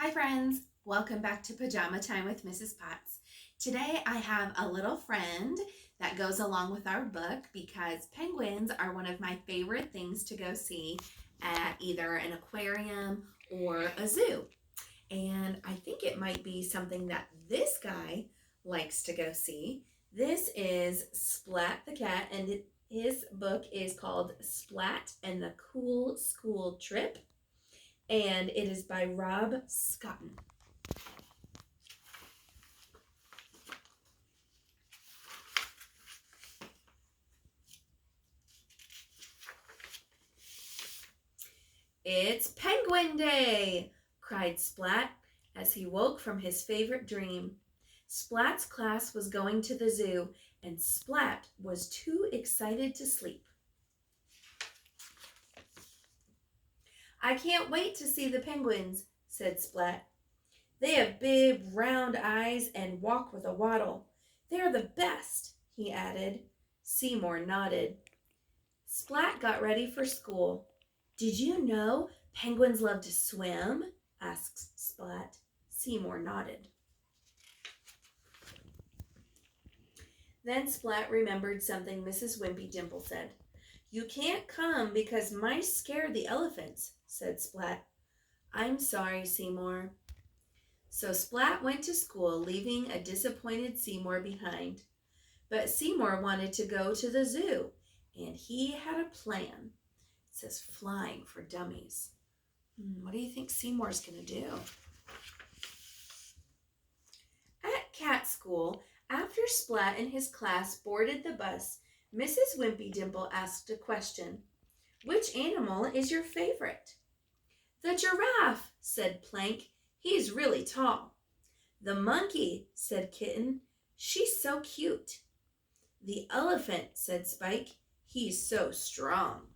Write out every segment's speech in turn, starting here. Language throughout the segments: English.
Hi friends, welcome back to Pajama Time with Mrs. Potts. Today I have a little friend that goes along with our book because penguins are one of my favorite things to go see at either an aquarium or a zoo. And I think it might be something that this guy likes to go see. This is Splat the Cat, and his book is called Splat and the Cool School Trip, and it is by Rob Scotton. "It's Penguin Day!" cried Splat as he woke from his favorite dream. Splat's class was going to the zoo, and Splat was too excited to sleep. "I can't wait to see the penguins," said Splat. "They have big round eyes and walk with a waddle. They're the best," he added. Seymour nodded. Splat got ready for school. "Did you know penguins love to swim?" asked Splat. Seymour nodded. Then Splat remembered something Mrs. Wimpy Dimple said. "You can't come because mice scare the elephants," said Splat. "I'm sorry, Seymour." So Splat went to school, leaving a disappointed Seymour behind. But Seymour wanted to go to the zoo, and he had a plan. It says flying for dummies. What do you think Seymour's going to do? At cat school, after Splat and his class boarded the bus, Mrs. Wimpy Dimple asked a question. "Which animal is your favorite?" "The giraffe," said Plank. "He's really tall." "The monkey," said Kitten. "She's so cute." "The elephant," said Spike. "He's so strong."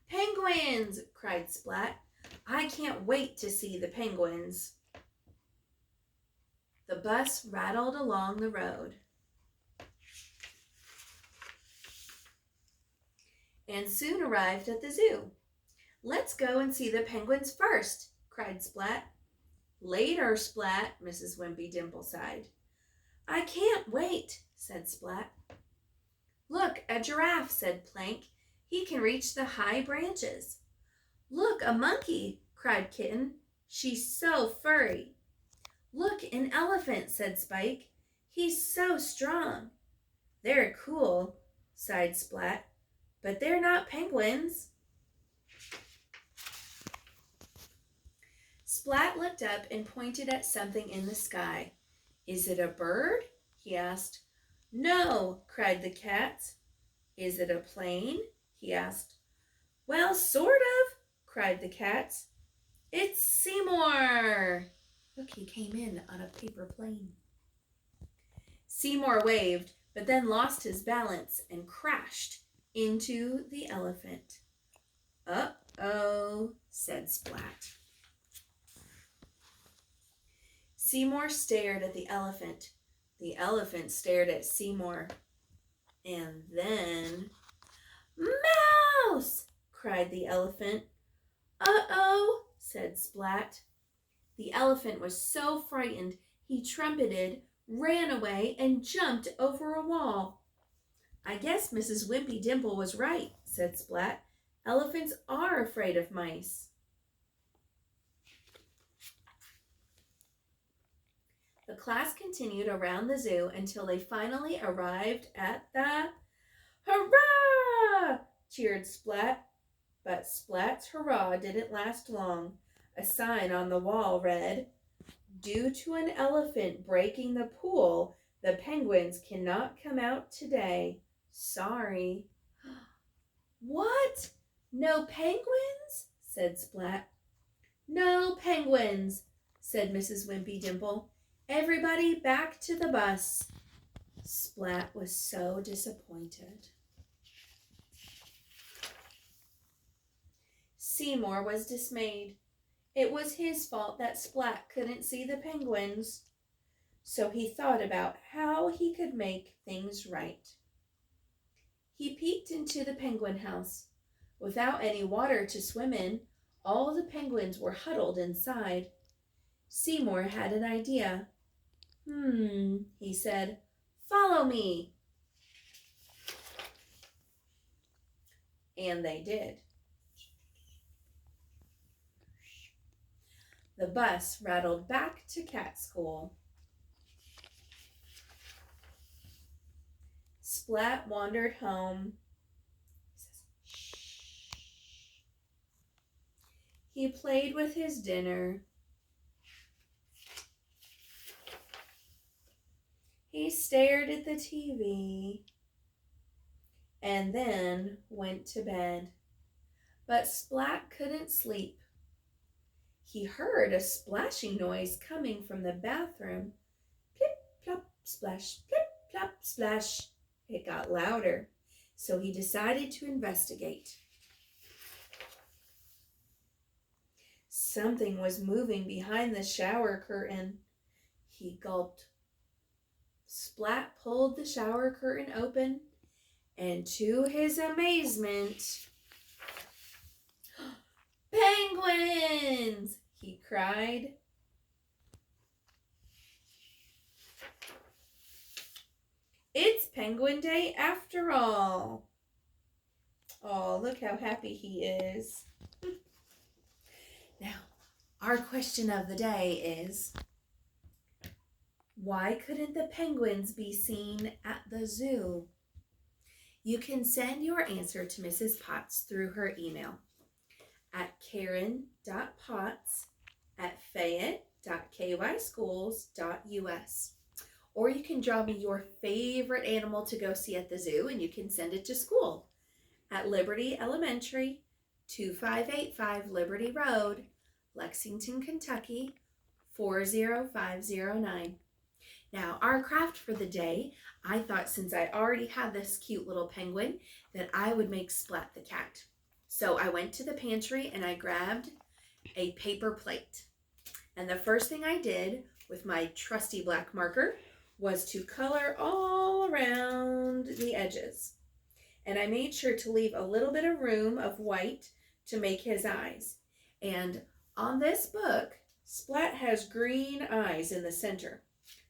"Penguins!" cried Splat. "I can't wait to see the penguins." The bus rattled along the road and soon arrived at the zoo. "Let's go and see the penguins first," cried Splat. "Later, Splat," Mrs. Wimpy Dimple sighed. "I can't wait," said Splat. "Look, a giraffe," said Plank. "He can reach the high branches." "Look, a monkey," cried Kitten. "She's so furry." "Look, an elephant," said Spike. "He's so strong." "They're cool," sighed Splat, "but they're not penguins." Splat looked up and pointed at something in the sky. "Is it a bird?" he asked. "No," cried the cats. "Is it a plane?" he asked. "Well, sort of," cried the cats. "It's Seymour." Look, he came in on a paper plane. Seymour waved, but then lost his balance and crashed into the elephant. "Uh-oh," said Splat. Seymour stared at the elephant. The elephant stared at Seymour. And then, "Mouse!" cried the elephant. "Uh-oh," said Splat. The elephant was so frightened he trumpeted, ran away, and jumped over a wall. "I guess Mrs. Wimpy Dimple was right," said Splat. "Elephants are afraid of mice." The class continued around the zoo until they finally arrived at the... "Hurrah!" cheered Splat. But Splat's hurrah didn't last long. A sign on the wall read, "Due to an elephant breaking the pool, the penguins cannot come out today. Sorry." "What? No penguins?" said Splat. "No penguins," said Mrs. Wimpy Dimple. "Everybody back to the bus." Splat was so disappointed. Seymour was dismayed. It was his fault that Splat couldn't see the penguins. So he thought about how he could make things right. He peeked into the penguin house. Without any water to swim in, All the penguins were huddled inside. Seymour had an idea. He said, "Follow me." And they did. The bus rattled back to cat school. Splat wandered home. He played with his dinner. He stared at the TV and then went to bed. But Splat couldn't sleep. He heard a splashing noise coming from the bathroom. Plip, plop, splash, plip, plop, splash. It got louder, so he decided to investigate. Something was moving behind the shower curtain. He gulped. Splat pulled the shower curtain open, and to his amazement, "Penguins!" he cried. It's Penguin Day after all. Oh, look how happy he is. Now, our question of the day is, why couldn't the penguins be seen at the zoo? You can send your answer to Mrs. Potts through her email at karen.potts@fayette.kyschools.us. Or you can draw me your favorite animal to go see at the zoo, and you can send it to school at Liberty Elementary, 2585 Liberty Road, Lexington, Kentucky, 40509. Now, our craft for the day, I thought since I already had this cute little penguin that I would make Splat the Cat. So I went to the pantry and I grabbed a paper plate. And the first thing I did with my trusty black marker was to color all around the edges. And I made sure to leave a little bit of room of white to make his eyes. And on this book, Splat has green eyes in the center.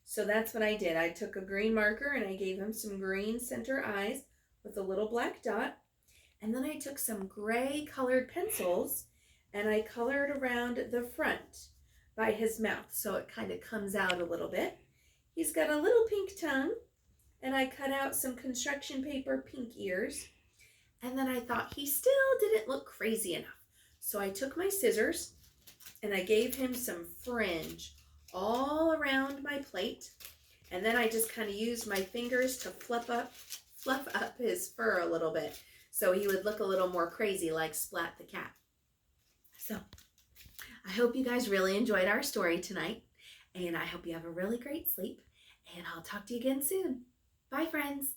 So that's what I did. I took a green marker and I gave him some green center eyes with a little black dot. And then I took some gray colored pencils and I colored around the front by his mouth so it kind of comes out a little bit. He's got a little pink tongue, and I cut out some construction paper pink ears. And then I thought he still didn't look crazy enough. So I took my scissors and I gave him some fringe all around my plate. And then I just kind of used my fingers to fluff up his fur a little bit so he would look a little more crazy like Splat the Cat. So I hope you guys really enjoyed our story tonight, and I hope you have a really great sleep, and I'll talk to you again soon. Bye, friends.